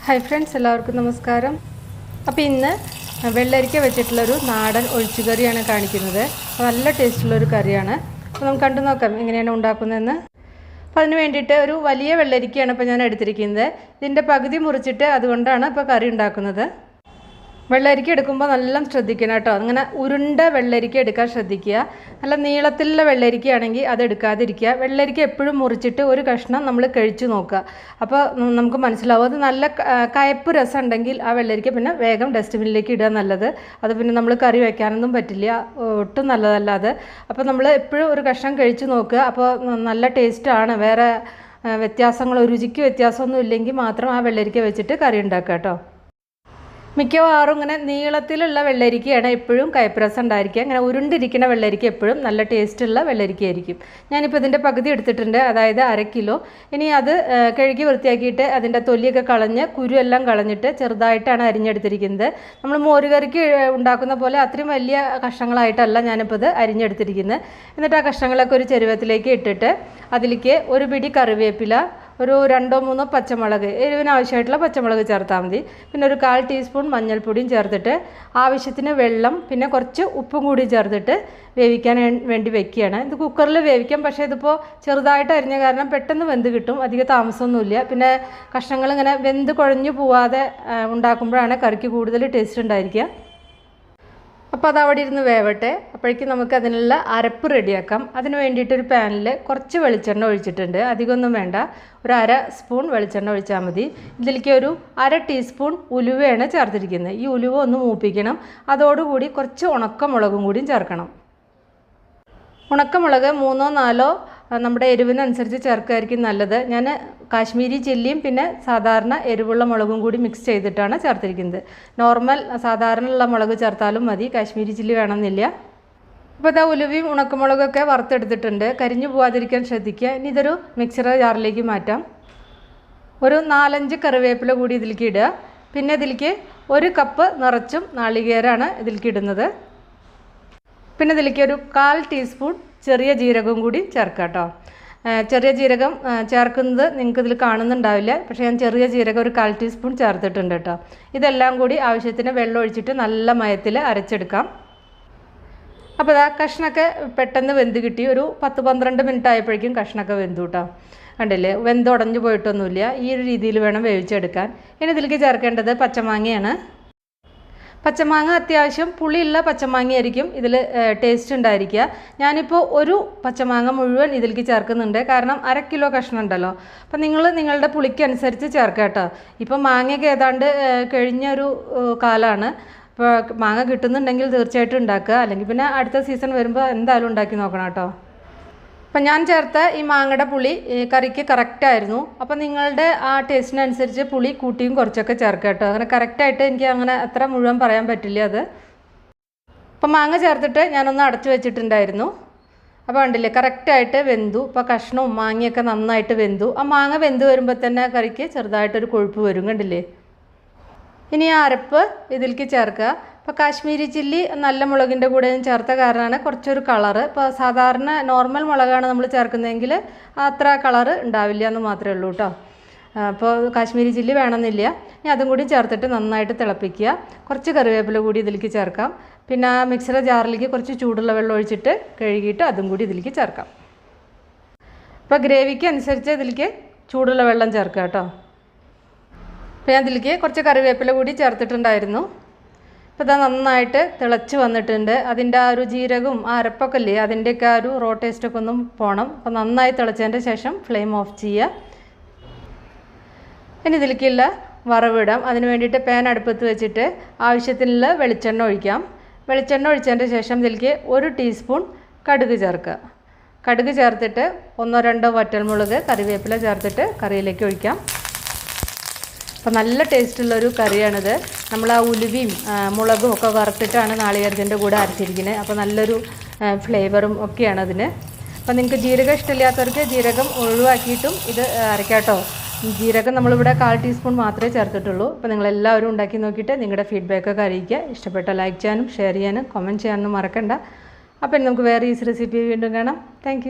Hi friends, എല്ലാവർക്കും നമസ്കാരം. അപ്പോൾ ഇന്ന് വെള്ളരിക്ക വെച്ചിട്ടുള്ള നാടൻ ഒഴിച്ചുകറിയാണ് കാണിക്കുന്നത്. നല്ല ടേസ്റ്റുള്ള ഒരു കറിയാണ്. അപ്പോൾ നമുക്ക് കണ്ടു നോക്കാം എങ്ങനെയാണ് ഉണ്ടാക്കുന്നതെന്ന്. അപ്പോൾ അതിനു വേണ്ടിയിട്ട് ഒരു വലിയ വെള്ളരിക്കയാണ് ഇപ്പോൾ ഞാൻ എടുത്തിരിക്കുന്നത്. ഇതിൻ്റെ പകുതി മുറിച്ചിട്ട് അതുകൊണ്ടാണ് ഇപ്പോൾ കറി ഉണ്ടാക്കുന്നത്. വെള്ളരിക്ക എടുക്കുമ്പോൾ നല്ല ശ്രദ്ധിക്കണം കേട്ടോ. അങ്ങനെ ഉരുണ്ട വെള്ളരിക്ക എടുക്കാൻ ശ്രദ്ധിക്കുക. നല്ല നീളത്തിലുള്ള വെള്ളരിക്കയാണെങ്കിൽ അത് എടുക്കാതിരിക്കുക. വെള്ളരിക്ക എപ്പോഴും മുറിച്ചിട്ട് ഒരു കഷ്ണം നമ്മൾ കഴിച്ചു നോക്കുക. അപ്പോൾ നമുക്ക് മനസ്സിലാവും. അത് നല്ല കയ്പ്പ് രസം ഉണ്ടെങ്കിൽ ആ വെള്ളരിക്ക പിന്നെ വേഗം ഡസ്റ്റ്ബിന്നിലേക്ക് ഇടുക നല്ലത്. അത് പിന്നെ നമ്മൾ കറി വയ്ക്കാനൊന്നും പറ്റില്ല, ഒട്ടും നല്ലതല്ല അത്. അപ്പോൾ നമ്മൾ എപ്പോഴും ഒരു കഷ്ണം കഴിച്ചു നോക്കുക. അപ്പോൾ നല്ല ടേസ്റ്റാണ്. വേറെ വ്യത്യാസങ്ങളോ രുചിക്ക് വ്യത്യാസമൊന്നും ഇല്ലെങ്കിൽ മാത്രം ആ വെള്ളരിക്ക വെച്ചിട്ട് കറി ഉണ്ടാക്കുക കേട്ടോ. മിക്കവാറും ഇങ്ങനെ നീളത്തിലുള്ള വെള്ളരിക്കയാണ് എപ്പോഴും കയ്പ്രസം ഉണ്ടായിരിക്കുക. അങ്ങനെ ഉരുണ്ടിരിക്കുന്ന വെള്ളരിക്ക എപ്പോഴും നല്ല ടേസ്റ്റുള്ള വെള്ളരിക്ക ആയിരിക്കും. ഞാനിപ്പോൾ ഇതിൻ്റെ പകുതി എടുത്തിട്ടുണ്ട്, അതായത് 1/2 കിലോ. ഇനി അത് കഴുകി വൃത്തിയാക്കിയിട്ട് അതിൻ്റെ തൊലിയൊക്കെ കളഞ്ഞ് കുരുവെല്ലാം കളഞ്ഞിട്ട് ചെറുതായിട്ടാണ് അരിഞ്ഞെടുത്തിരിക്കുന്നത്. നമ്മൾ മോരുകറിക്ക് ഉണ്ടാക്കുന്ന പോലെ അത്രയും വലിയ കഷ്ണങ്ങളായിട്ടല്ല ഞാനിപ്പോൾ ഇത് അരിഞ്ഞെടുത്തിരിക്കുന്നത്. എന്നിട്ട് ആ കഷ്ണങ്ങളൊക്കെ ഒരു ചെരുവത്തിലേക്ക് ഇട്ടിട്ട് അതിലേക്ക് ഒരു പിടി കറിവേപ്പില, ഒരു 2-3 പച്ചമുളക്, എരിവിന് ആവശ്യമായിട്ടുള്ള പച്ചമുളക് ചേർത്താൽ മതി. പിന്നെ ഒരു 1/4 ടീസ്പൂൺ മഞ്ഞൾപ്പൊടിയും ചേർത്തിട്ട് ആവശ്യത്തിന് വെള്ളം, പിന്നെ കുറച്ച് ഉപ്പും കൂടി ചേർത്തിട്ട് വേവിക്കാൻ വേണ്ടി വെക്കുകയാണ്. ഇത് കുക്കറിൽ വേവിക്കാം, പക്ഷേ ഇതിപ്പോൾ ചെറുതായിട്ട് അരിഞ്ഞ കാരണം പെട്ടെന്ന് വെന്ത് കിട്ടും, അധികം താമസമൊന്നുമില്ല. പിന്നെ കഷ്ണങ്ങൾ ഇങ്ങനെ വെന്ത് കുഴഞ്ഞു പോവാതെ ഉണ്ടാക്കുമ്പോഴാണ് കറിക്ക് കൂടുതൽ ടേസ്റ്റ് ഉണ്ടായിരിക്കുക. അപ്പോൾ അത് അവിടെ ഇരുന്ന് വേവട്ടെ. അപ്പോഴേക്കും നമുക്ക് അതിനുള്ള അരപ്പ് റെഡിയാക്കാം. അതിന് വേണ്ടിയിട്ടൊരു പാനിൽ കുറച്ച് വെളിച്ചെണ്ണ ഒഴിച്ചിട്ടുണ്ട്. അധികമൊന്നും വേണ്ട, ഒരു 1/2 സ്പൂൺ വെളിച്ചെണ്ണ ഒഴിച്ചാൽ മതി. ഇതിലേക്ക് ഒരു 1/2 ടീസ്പൂൺ ഉലുവയാണ് ചേർത്തിരിക്കുന്നത്. ഈ ഉലുവ ഒന്ന് മൂപ്പിക്കണം. അതോടുകൂടി കുറച്ച് ഉണക്കമുളകും കൂടിയും ചേർക്കണം. ഉണക്കമുളക് 3-4 നമ്മുടെ എരിവിനനുസരിച്ച് ചേർക്കായിരിക്കും നല്ലത്. ഞാൻ കാശ്മീരി ചില്ലിയും പിന്നെ സാധാരണ എരിവുള്ള മുളകും കൂടി മിക്സ് ചെയ്തിട്ടാണ് ചേർത്തിരിക്കുന്നത്. നോർമൽ സാധാരണയുള്ള മുളക് ചേർത്താലും മതി, കാശ്മീരി ചില്ലി വേണമെന്നില്ല. അപ്പോൾ ഇതാ ഉലുവയും ഉണക്കമുളകൊക്കെ വറുത്തെടുത്തിട്ടുണ്ട്. കരിഞ്ഞു പോകാതിരിക്കാൻ ശ്രദ്ധിക്കുക. ഇനി ഇതൊരു മിക്സർ ജാറിലേക്ക് മാറ്റാം. ഒരു 4-5 കറിവേപ്പില കൂടി ഇതിലേക്ക് ഇടുക. പിന്നെ ഇതിലേക്ക് 1 കപ്പ് നിറച്ചും നാളികേരമാണ് ഇതിലേക്ക് ഇടുന്നത്. പിന്നെ ഇതിലേക്ക് ഒരു 1/4 ടീസ്പൂൺ ചെറിയ ജീരകം കൂടി ചേർക്കാം കേട്ടോ. ചെറിയ ജീരകം ചേർക്കുന്നത് നിങ്ങൾക്ക് ഇതിൽ കാണുന്നുണ്ടാവില്ല, പക്ഷേ ഞാൻ ചെറിയ ജീരകം ഒരു 1/4 ടീസ്പൂൺ ചേർത്തിട്ടുണ്ട് കേട്ടോ. ഇതെല്ലാം കൂടി ആവശ്യത്തിന് വെള്ളം ഒഴിച്ചിട്ട് നല്ല മയത്തിൽ അരച്ചെടുക്കാം. അപ്പോൾ ആ കഷ്ണമൊക്കെ പെട്ടെന്ന് വെന്ത് കിട്ടി. ഒരു 10-12 മിനിറ്റ് ആയപ്പോഴേക്കും കഷ്ണമൊക്കെ വെന്തു കേട്ടോ. കണ്ടില്ലേ, വെന്തുടഞ്ഞു പോയിട്ടൊന്നുമില്ല. ഈ ഒരു രീതിയിൽ വേണം വേവിച്ചെടുക്കാൻ. ഇനി ഇതിലേക്ക് ചേർക്കേണ്ടത് പച്ചമാങ്ങയാണ്. പച്ചമാങ്ങ അത്യാവശ്യം പുളിയുള്ള പച്ചമാങ്ങയായിരിക്കും ഇതിൽ ടേസ്റ്റ് ഉണ്ടായിരിക്കുക. ഞാനിപ്പോൾ ഒരു പച്ചമാങ്ങ മുഴുവൻ ഇതിലേക്ക് ചേർക്കുന്നുണ്ട്, കാരണം 1/2 കിലോ കഷ്ണം ഉണ്ടല്ലോ. അപ്പം നിങ്ങളുടെ പുളിക്കനുസരിച്ച് ചേർക്കുക കേട്ടോ. ഇപ്പം മാങ്ങയൊക്കെ ഏതാണ്ട് കഴിഞ്ഞൊരു കാലമാണ്. അപ്പോൾ മാങ്ങ കിട്ടുന്നുണ്ടെങ്കിൽ തീർച്ചയായിട്ടും ഉണ്ടാക്കുക, അല്ലെങ്കിൽ പിന്നെ അടുത്ത സീസൺ വരുമ്പോൾ എന്തായാലും ഉണ്ടാക്കി നോക്കണം കേട്ടോ. അപ്പം ഞാൻ ചേർത്ത ഈ മാങ്ങയുടെ പുളി കറിക്ക് കറക്റ്റായിരുന്നു. അപ്പോൾ നിങ്ങളുടെ ആ ടേസ്റ്റിനനുസരിച്ച് പുളി കൂട്ടിയും കുറച്ചൊക്കെ ചേർക്കുക കേട്ടോ. അങ്ങനെ കറക്റ്റായിട്ട് എനിക്ക് അങ്ങനെ അത്ര മുഴുവൻ പറയാൻ പറ്റില്ല അത്. അപ്പം മാങ്ങ ചേർത്തിട്ട് ഞാനൊന്ന് അടച്ചു വെച്ചിട്ടുണ്ടായിരുന്നു. അപ്പോൾ കണ്ടില്ലേ, കറക്റ്റായിട്ട് വെന്തു. ഇപ്പോൾ കഷ്ണവും മാങ്ങയൊക്കെ നന്നായിട്ട് വെന്തു. ആ മാങ്ങ വെന്ത് വരുമ്പോൾ തന്നെ കറിക്ക് ചെറുതായിട്ടൊരു കൊഴുപ്പ് വരും, കണ്ടില്ലേ. ഇനി ആ അരപ്പ് ഇതിലേക്ക് ചേർക്കുക. ഇപ്പോൾ കാശ്മീരി ചില്ലി നല്ല മുളകിൻ്റെ കൂടെ ചേർത്ത കാരണമാണ് കുറച്ചൊരു കളറ്. ഇപ്പോൾ സാധാരണ നോർമൽ മുളകാണ് നമ്മൾ ചേർക്കുന്നതെങ്കിൽ അത്ര കളറ് ഉണ്ടാവില്ല എന്ന് മാത്രമേ ഉള്ളൂ കേട്ടോ. അപ്പോൾ കാശ്മീരി ചില്ലി വേണമെന്നില്ല. ഇനി അതും കൂടി ചേർത്തിട്ട് നന്നായിട്ട് തിളപ്പിക്കുക. കുറച്ച് കറിവേപ്പില കൂടി ഇതിലേക്ക് ചേർക്കാം. പിന്നെ ആ മിക്സർ ജാറിലേക്ക് കുറച്ച് ചൂടുള്ള വെള്ളം ഒഴിച്ചിട്ട് കഴുകിയിട്ട് അതും കൂടി ഇതിലേക്ക് ചേർക്കാം. അപ്പോൾ ഗ്രേവിക്ക് അനുസരിച്ച് ഇതിലേക്ക് ചൂടുള്ള വെള്ളം ചേർക്കുക കേട്ടോ. അപ്പോൾ ഞാൻ ഇതിലേക്ക് കുറച്ച് കറിവേപ്പില കൂടി ചേർത്തിട്ടുണ്ടായിരുന്നു. അപ്പോൾ ഇതാ നന്നായിട്ട് തിളച്ച് വന്നിട്ടുണ്ട്. അതിൻ്റെ ആ ഒരു ജീരകവും ആ അരപ്പൊക്കെ ഇല്ലേ, അതിൻ്റെയൊക്കെ ആ ഒരു റോ ടേസ്റ്റൊക്കെ ഒന്നും പോകണം. അപ്പോൾ നന്നായി തിളച്ചതിൻ്റെ ശേഷം ഫ്ലെയിം ഓഫ് ചെയ്യുക. ഇനി ഇതിലേക്കുള്ള വറവിടാം. അതിന് വേണ്ടിയിട്ട് പാൻ അടുപ്പത്ത് വെച്ചിട്ട് ആവശ്യത്തിനുള്ള വെളിച്ചെണ്ണ ഒഴിക്കാം. വെളിച്ചെണ്ണ ഒഴിച്ചതിൻ്റെ ശേഷം ഇതിലേക്ക് 1 ടീസ്പൂൺ കടുക് ചേർക്കുക. കടുക് ചേർത്തിട്ട് 1-2 വറ്റൽമുളക്, കറിവേപ്പില ചേർത്തിട്ട് കറിയിലേക്ക് ഒഴിക്കാം. അപ്പോൾ നല്ല ടേസ്റ്റുള്ളൊരു കറിയാണിത്. നമ്മൾ ആ ഉലുവയും മുളകും ഒക്കെ വറുത്തിട്ടാണ് നാളികേരത്തിൻ്റെ കൂടെ അരച്ചിരിക്കുന്നത്. അപ്പോൾ നല്ലൊരു ഫ്ലേവറും ഒക്കെയാണ് അതിന്. അപ്പോൾ നിങ്ങൾക്ക് ജീരകം ഇഷ്ടമില്ലാത്തവർക്ക് ജീരകം ഒഴിവാക്കിയിട്ടും ഇത് അരയ്ക്കാട്ടോ. ജീരകം നമ്മളിവിടെ 1/4 ടീസ്പൂൺ മാത്രമേ ചേർത്തിട്ടുള്ളൂ. അപ്പോൾ നിങ്ങളെല്ലാവരും ഉണ്ടാക്കി നോക്കിയിട്ട് നിങ്ങളുടെ ഫീഡ്ബാക്കൊക്കെ അറിയിക്കുക. ഇഷ്ടപ്പെട്ട ലൈക്ക് ചെയ്യാനും ഷെയർ ചെയ്യാനും കമൻറ്റ് ചെയ്യാനൊന്നും മറക്കണ്ട. അപ്പോൾ നമുക്ക് വേറെ ഈസി റെസിപ്പി വീണ്ടും കാണാം. താങ്ക്